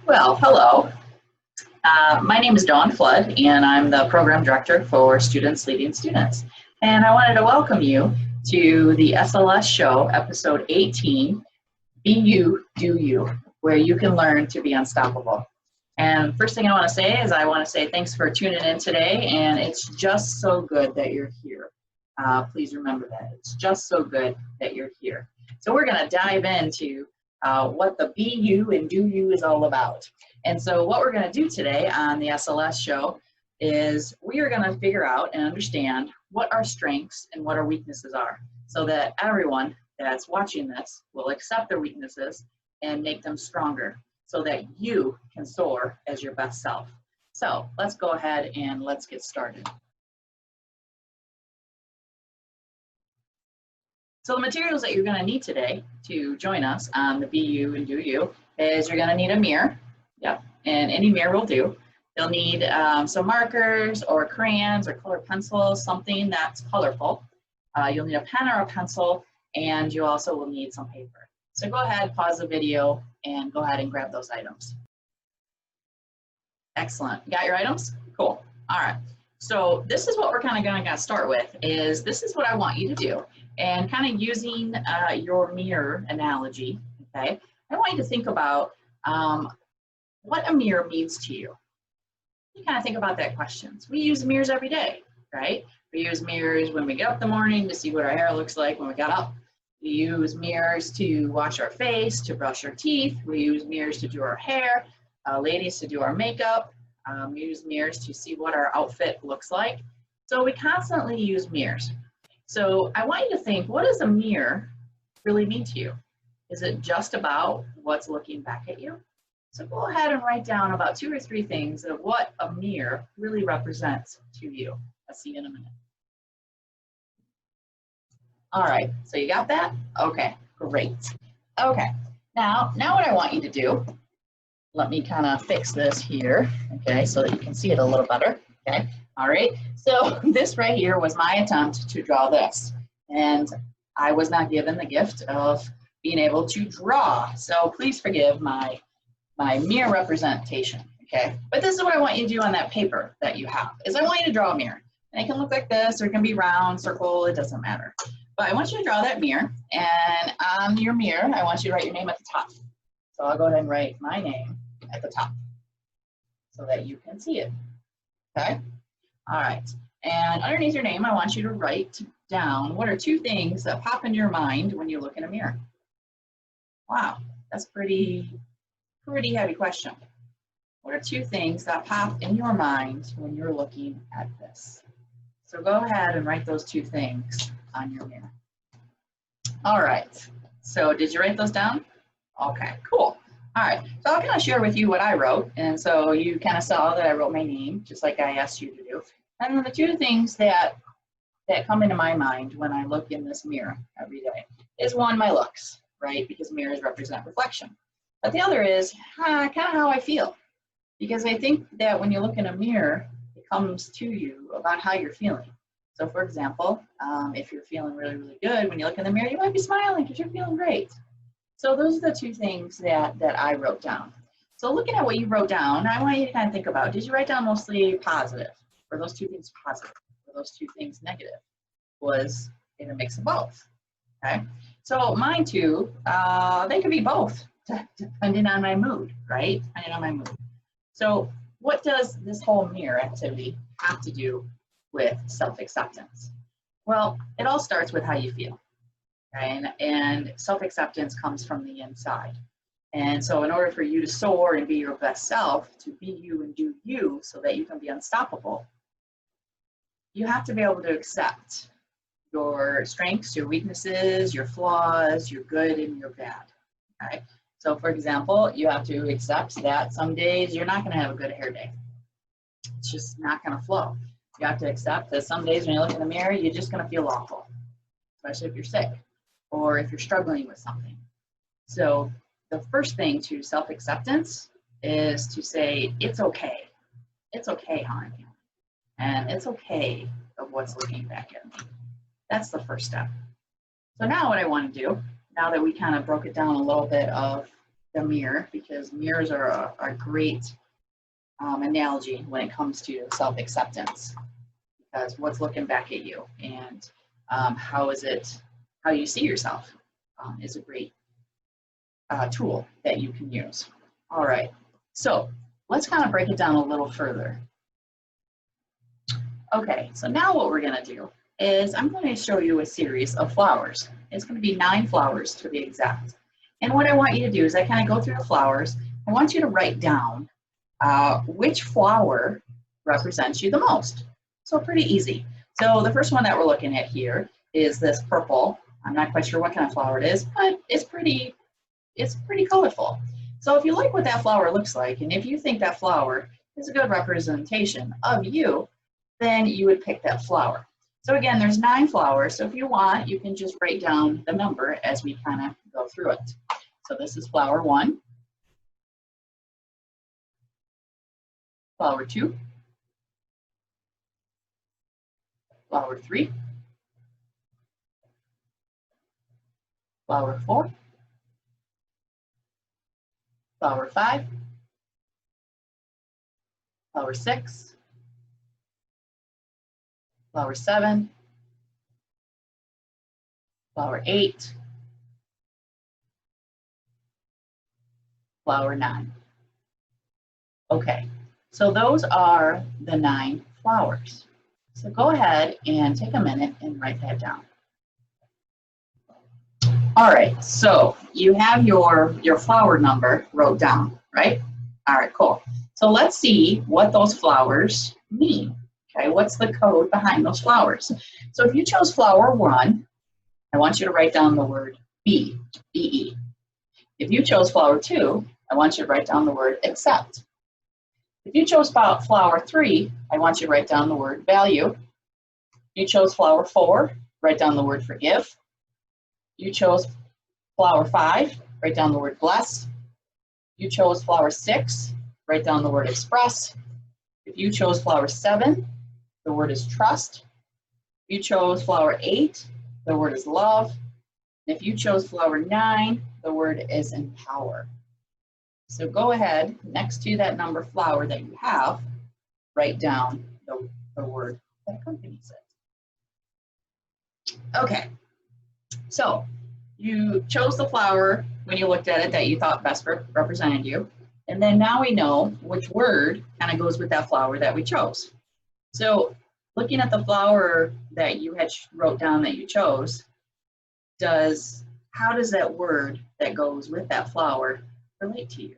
Well, hello. My name is Dawn Flood, and I'm the Program Director for Students Leading Students. And I wanted to welcome you to the SLS show, episode 18, Be You, Do You, where you can learn to be unstoppable. And first thing I want to say is I want to say thanks for tuning in today, and it's just so good that you're here. Please remember that. It's just so good that you're here. So we're going to dive into what the Be You and Do You is all about. And so what we're going to do today on the SLS show is we are going to figure out and understand what our strengths and what our weaknesses are, so that everyone that's watching this will accept their weaknesses and make them stronger, so that you can soar as your best self. So let's go ahead and let's get started. So the materials that you're going to need today to join us on the Be You and Do You is you're going to need a mirror. Yep, and any mirror will do. You'll need some markers or crayons or colored pencils, something that's colorful. You'll need a pen or a pencil, and you also will need some paper. So go ahead, pause the video, and go ahead and grab those items. Excellent. You got your items? Cool. All right. So this is what we're kind of going to start with, is this is what I want you to do. And kind of using your mirror analogy, okay, I want you to think about what a mirror means to you. You kind of think about that question. We use mirrors every day, right? We use mirrors when we get up in the morning to see what our hair looks like when we got up. We use mirrors to wash our face, to brush our teeth. We use mirrors to do our hair, ladies to do our makeup. We use mirrors to see what our outfit looks like. So we constantly use mirrors. So I want you to think, what does a mirror really mean to you? Is it just about what's looking back at you? So go ahead and write down about 2 or 3 things of what a mirror really represents to you. I'll see you in a minute. All right, so you got that? Okay, great. Okay, now what I want you to do, let me kind of fix this here, okay, so that you can see it a little better, okay? All right, so this right here was my attempt to draw this, and I was not given the gift of being able to draw, so please forgive my mirror representation, okay? But this is what I want you to do on that paper that you have, is I want you to draw a mirror. And it can look like this, or it can be round, circle, it doesn't matter. But I want you to draw that mirror, and on your mirror, I want you to write your name at the top. So I'll go ahead and write my name at the top so that you can see it, okay? All right, and underneath your name, I want you to write down what are 2 things that pop into your mind when you look in a mirror. Wow, that's pretty heavy question. What are 2 things that pop in your mind when you're looking at this? So go ahead and write those 2 things on your mirror. All right, so did you write those down? Okay, cool. All right, so I'll kind of share with you what I wrote. And so you kind of saw that I wrote my name, just like I asked you to do. And then the 2 things that come into my mind when I look in this mirror every day is, 1, my looks, right? Because mirrors represent reflection. But the other is kind of how I feel. Because I think that when you look in a mirror, it comes to you about how you're feeling. So for example, if you're feeling really, really good, when you look in the mirror, you might be smiling because you're feeling great. So those are the 2 things that I wrote down. So looking at what you wrote down, I want you to kind of think about, did you write down mostly positive? Were those 2 things positive? Were those 2 things negative? Was it a mix of both? Okay. So mine too, they could be both, depending on my mood, right? Depending on my mood. So what does this whole mirror activity have to do with self-acceptance? Well, it all starts with how you feel, okay? And self-acceptance comes from the inside. And so in order for you to soar and be your best self, to be you and do you so that you can be unstoppable, you have to be able to accept your strengths, your weaknesses, your flaws, your good and your bad, okay? So for example, you have to accept that some days you're not going to have a good hair day. It's just not going to flow. You have to accept that some days when you look in the mirror, you're just going to feel awful, especially if you're sick or if you're struggling with something. So the first thing to self-acceptance is to say, it's okay. It's okay how I'm feeling. And it's okay of what's looking back at me. That's the first step. So now what I want to do, now that we kind of broke it down a little bit of the mirror, because mirrors are a great analogy when it comes to self-acceptance, because what's looking back at you and how you see yourself is a great tool that you can use. All right, so let's kind of break it down a little further. Okay, so now what we're going to do is I'm going to show you a series of flowers. It's going to be 9 flowers to be exact. And what I want you to do is I kind of go through the flowers. I want you to write down which flower represents you the most. So pretty easy. So the first one that we're looking at here is this purple. I'm not quite sure what kind of flower it is, but it's pretty colorful. So if you like what that flower looks like, and if you think that flower is a good representation of you, then you would pick that flower. So again, there's 9 flowers. So if you want, you can just write down the number as we kind of go through it. So this is flower 1, flower 2, flower 3, flower 4, flower 5, flower 6, flower 7, flower 8, flower 9. Okay, so those are the 9 flowers. So go ahead and take a minute and write that down. All right, so you have your flower number wrote down, right? All right, cool. So let's see what those flowers mean. Okay, what's the code behind those flowers? So if you chose flower 1, I want you to write down the word be, B-E. If you chose flower 2, I want you to write down the word accept. If you chose flower 3, I want you to write down the word value. If you chose flower 4, write down the word forgive. You chose flower 5, write down the word bless. You chose flower 6, write down the word express. If you chose flower 7, the word is trust. If you chose flower 8, the word is love. And if you chose flower 9, the word is empower. So go ahead, next to that number flower that you have, write down the word that accompanies it. Okay, so you chose the flower when you looked at it that you thought best represented you. And then now we know which word kind of goes with that flower that we chose. So looking at the flower that you had wrote down that you chose, how does that word that goes with that flower relate to you?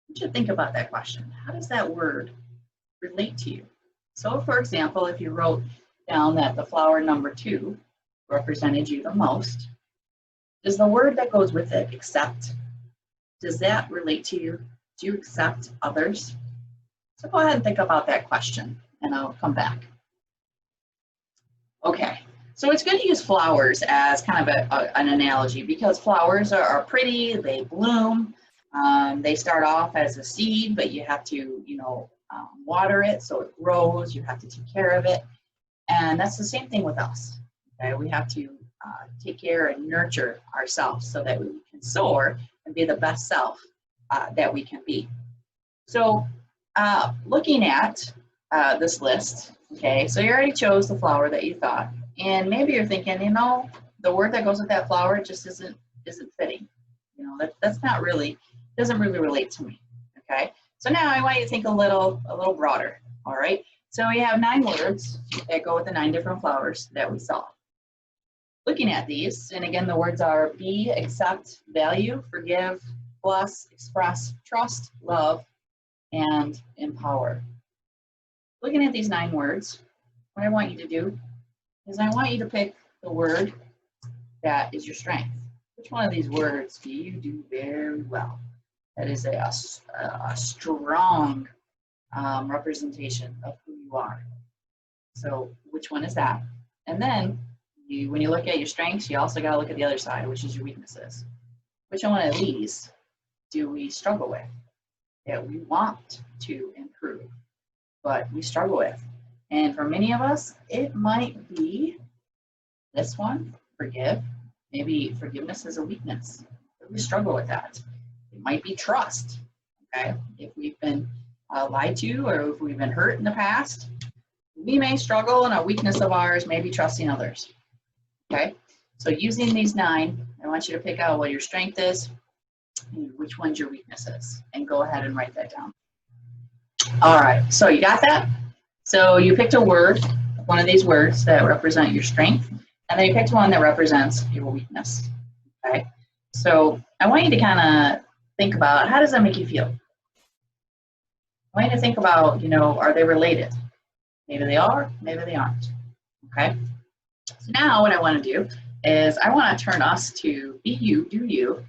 You should think about that question. How does that word relate to you? So for example, if you wrote down that the flower number 2 represented you the most, does the word that goes with it, accept, does that relate to you? Do you accept others? So go ahead and think about that question, and I'll come back. Okay, so it's good to use flowers as kind of an analogy, because flowers are pretty, they bloom, they start off as a seed, but you have to, water it so it grows, you have to take care of it, and that's the same thing with us. Okay, we have to take care and nurture ourselves so that we can soar and be the best self that we can be. So looking at this list, okay, so you already chose the flower that you thought, and maybe you're thinking, the word that goes with that flower just isn't fitting. That's not really, doesn't really relate to me. Okay, so now I want you to think a little broader. All right, so we have 9 words that go with the 9 different flowers that we saw. Looking at these, and again, the words are be, accept, value, forgive, bless, express, trust, love, and empower. Looking at these 9 words, what I want you to do is I want you to pick the word that is your strength. Which one of these words do you do very well? That is a strong representation of who you are. So which one is that? And then when you look at your strengths, you also got to look at the other side, which is your weaknesses. Which one of these do we struggle with, that we want to improve, but we struggle with? And for many of us, it might be this one, forgive. Maybe forgiveness is a weakness, but we struggle with that. It might be trust, okay? If we've been lied to or if we've been hurt in the past, we may struggle, and a weakness of ours may be trusting others, okay? So using these 9, I want you to pick out what your strength is and which one's your weakness is, and go ahead and write that down. All right, so you got that? So you picked a word, one of these words that represent your strength, and then you picked one that represents your weakness, okay? So I want you to kind of think about, how does that make you feel? I want you to think about, you know, are they related? Maybe they are, maybe they aren't, okay? So now what I want to do is I want to turn us to be you, do you,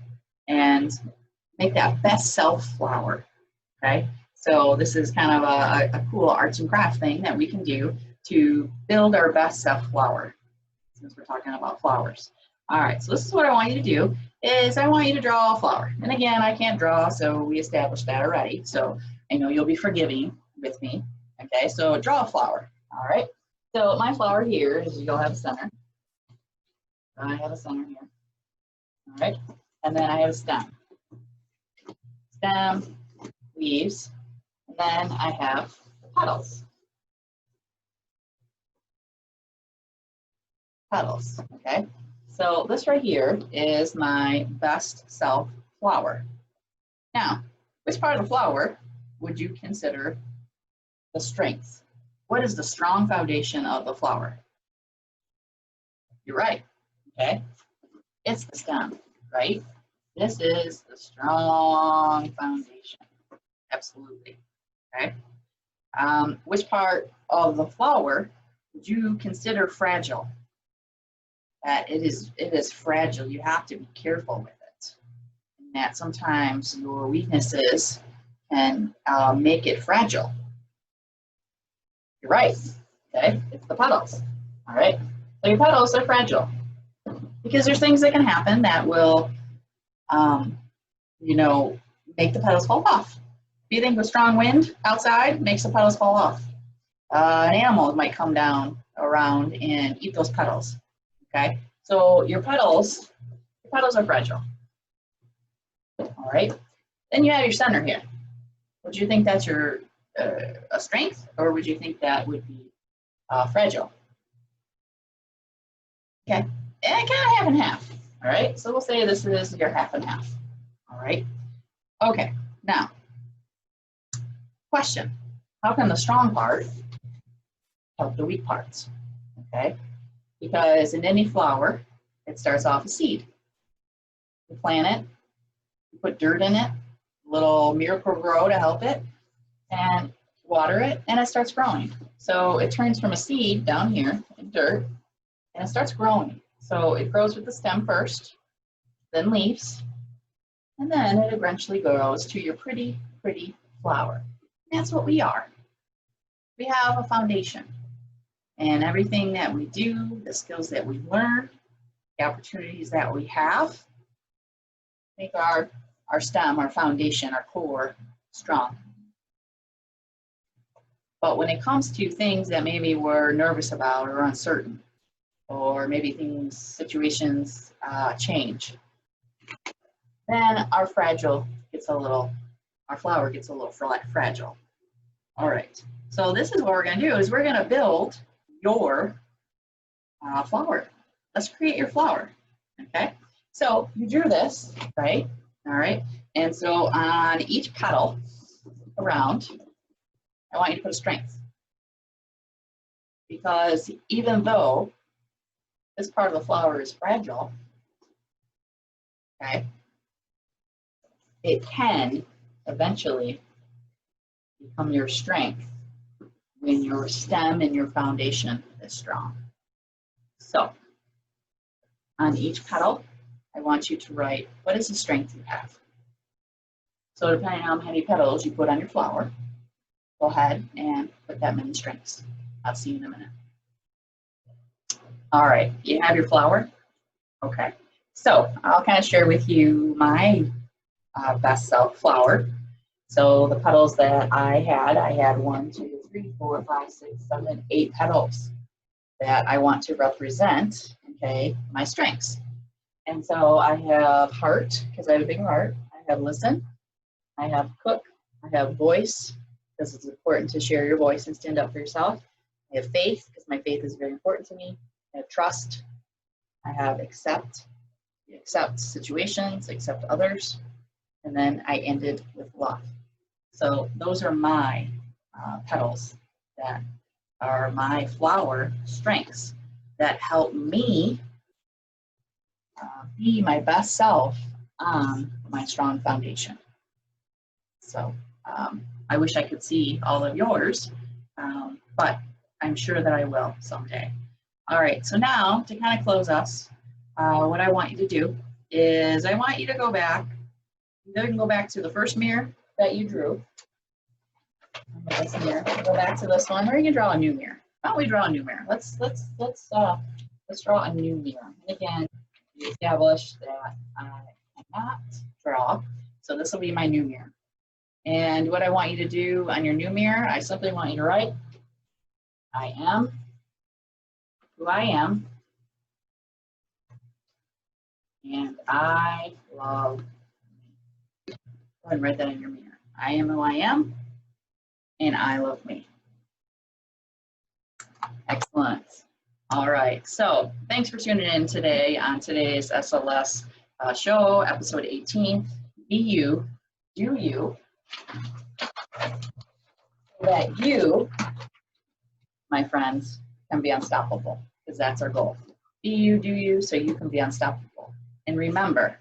and make that best self flower, okay? So this is kind of a cool arts and craft thing that we can do to build our best self flower, since we're talking about flowers. All right, so this is what I want you to do, is I want you to draw a flower. And again, I can't draw, so we established that already. So I know you'll be forgiving with me. Okay, so draw a flower. All right, so my flower here is, you'll have a center. I have a center here. All right, and then I have a stem. Stem, leaves, and then I have the petals. Petals, okay? So this right here is my best self flower. Now, which part of the flower would you consider the strength? What is the strong foundation of the flower? You're right, okay? It's the stem, right? This is the strong foundation, absolutely, okay? Which part of the flower would you consider fragile? That it is fragile. You have to be careful with it. And that sometimes your weaknesses can make it fragile. You're right, okay? It's the petals, all right? So your petals are fragile because there's things that can happen that will, you know, make the petals fall off. If you think of strong wind outside, makes the petals fall off. An animal might come down around and eat those petals, okay? So your petals are fragile, all right? Then you have your center here. Would you think that's your a strength, or would you think that would be fragile? Okay, and kind of half and half, all right? So we'll say this is your half and half, all right? Okay, now, question. How can the strong part help the weak parts, okay? Because in any flower, it starts off a seed. You plant it, you put dirt in it, little miracle grow to help it, and water it, and it starts growing. So it turns from a seed down here in dirt, and it starts growing. So it grows with the stem first, then leaves, and then it eventually grows to your pretty, pretty flower. And that's what we are. We have a foundation. And everything that we do, the skills that we learn, the opportunities that we have, make our stem, our foundation, our core strong. But when it comes to things that maybe we're nervous about or uncertain, or maybe situations change, then our flower gets a little fragile. All right, so this is what we're gonna do, is we're gonna build your flower. Let's create your flower, okay? So you drew this, right? All right, and so on each petal around, I want you to put a strength. Because even though this part of the flower is fragile, okay, it can eventually become your strength when your stem and your foundation is strong. So on each petal, I want you to write, what is the strength you have? So depending on how many petals you put on your flower, go ahead and put that many strengths. I'll see you in a minute. All right, you have your flower? Okay, so I'll kind of share with you my best self flower. So the petals that I had 1, 2, 3, 4, 5, 6, 7, 8 petals that I want to represent, okay, my strengths. And so I have heart, because I have a big heart. I I have listen, I have cook, I have voice, because it's important to share your voice and stand up for yourself. I have faith, because my faith is very important to me. I have trust. I have accept. You accept situations, accept others. And then I ended with love. So those are my petals that are my flower strengths that help me be my best self on my strong foundation. So I wish I could see all of yours, but I'm sure that I will someday. All right, so now to kind of close us, what I want you to do is I want you to go back. You can go back to the first mirror that you drew. This mirror. Go back to this one, or you can draw a new mirror. Why don't we draw a new mirror? Let's draw a new mirror. And again, we established that I cannot draw, so this will be my new mirror. And what I want you to do on your new mirror, I simply want you to write, I am who I am, and I love me. Go ahead and write that in your mirror. I am who I am, and I love me. Excellent. All right, so thanks for tuning in today on today's SLS show, episode 18, Be You, Do You, so that you, my friends, can be unstoppable, because that's our goal. Be you, do you, so you can be unstoppable. And remember,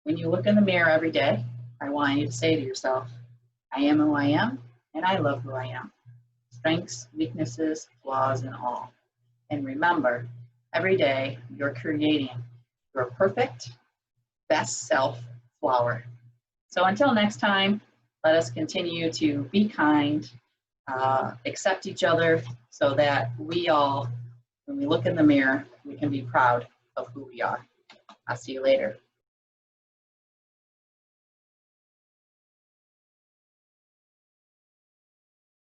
when you look in the mirror every day, I want you to say to yourself, I am who I am, and I love who I am. Strengths, weaknesses, flaws, and all. And remember, every day you're creating your perfect, best self flower. So until next time, let us continue to be kind, accept each other, so that we all, when we look in the mirror, we can be proud of who we are. I'll see you later.